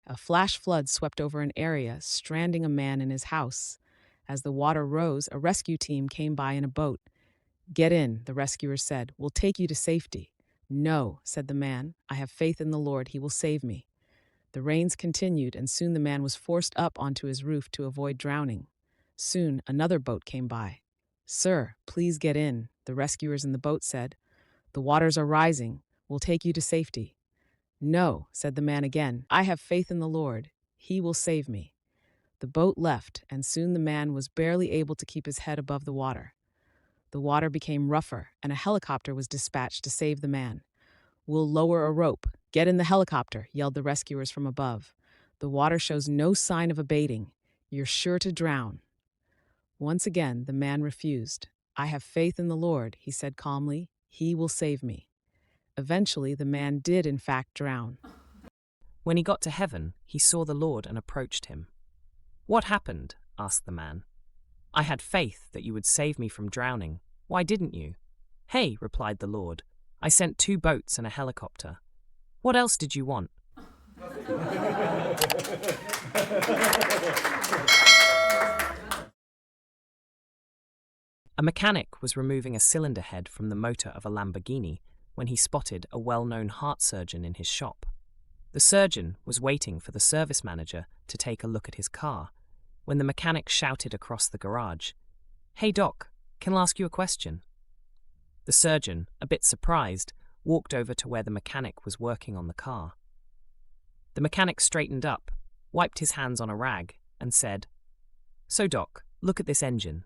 A flash flood swept over an area, stranding a man in his house. As the water rose, a rescue team came by in a boat. "Get in," the rescuers said. "We'll take you to safety." "No," said the man. "I have faith in the Lord. He will save me." The rains continued, and soon the man was forced up onto his roof to avoid drowning. Soon another boat came by. "Sir, please get in," the rescuers in the boat said. "The waters are rising. We'll take you to safety." "No," said the man again. "I have faith in the Lord. He will save me." The boat left, and soon the man was barely able to keep his head above the water. The water became rougher, and a helicopter was dispatched to save the man. "We'll lower a rope. Get in the helicopter," yelled the rescuers from above. "The water shows no sign of abating. You're sure to drown." Once again, the man refused. "I have faith in the Lord," he said calmly. "He will save me." Eventually, the man did in fact drown. When he got to heaven, he saw the Lord and approached him. "What happened?" asked the man. "I had faith that you would save me from drowning. Why didn't you?" "Hey," replied the Lord, "I sent 2 boats and a helicopter. What else did you want?" A mechanic was removing a cylinder head from the motor of a Lamborghini when he spotted a well-known heart surgeon in his shop. The surgeon was waiting for the service manager to take a look at his car when the mechanic shouted across the garage, "Hey doc, can I ask you a question?" The surgeon, a bit surprised, walked over to where the mechanic was working on the car. The mechanic straightened up, wiped his hands on a rag, and said, "So doc, look at this engine.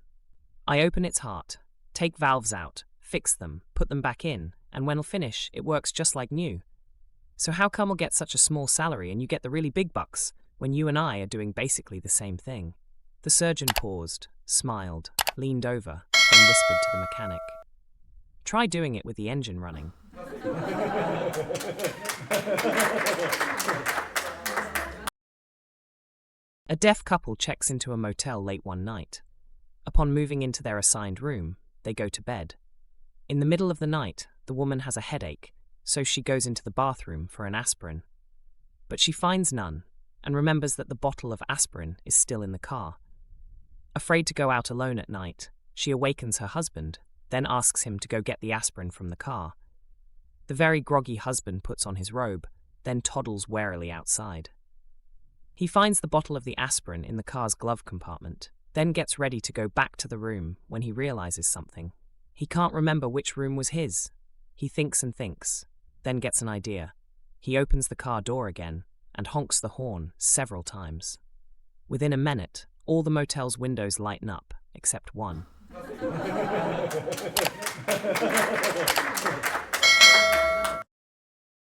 I open its heart, take valves out, fix them, put them back in, and when I'll finish, it works just like new. So how come I'll get such a small salary and you get the really big bucks when you and I are doing basically the same thing?" The surgeon paused, smiled, leaned over, and whispered to the mechanic, "Try doing it with the engine running." A deaf couple checks into a motel late one night. Upon moving into their assigned room, they go to bed. In the middle of the night, the woman has a headache, so she goes into the bathroom for an aspirin. But she finds none, and remembers that the bottle of aspirin is still in the car. Afraid to go out alone at night, she awakens her husband, then asks him to go get the aspirin from the car. The very groggy husband puts on his robe, then toddles warily outside. He finds the bottle of the aspirin in the car's glove compartment, then gets ready to go back to the room when he realizes something. He can't remember which room was his. He thinks and thinks, then gets an idea. He opens the car door again and honks the horn several times. Within a minute, all the motel's windows lighten up, except one.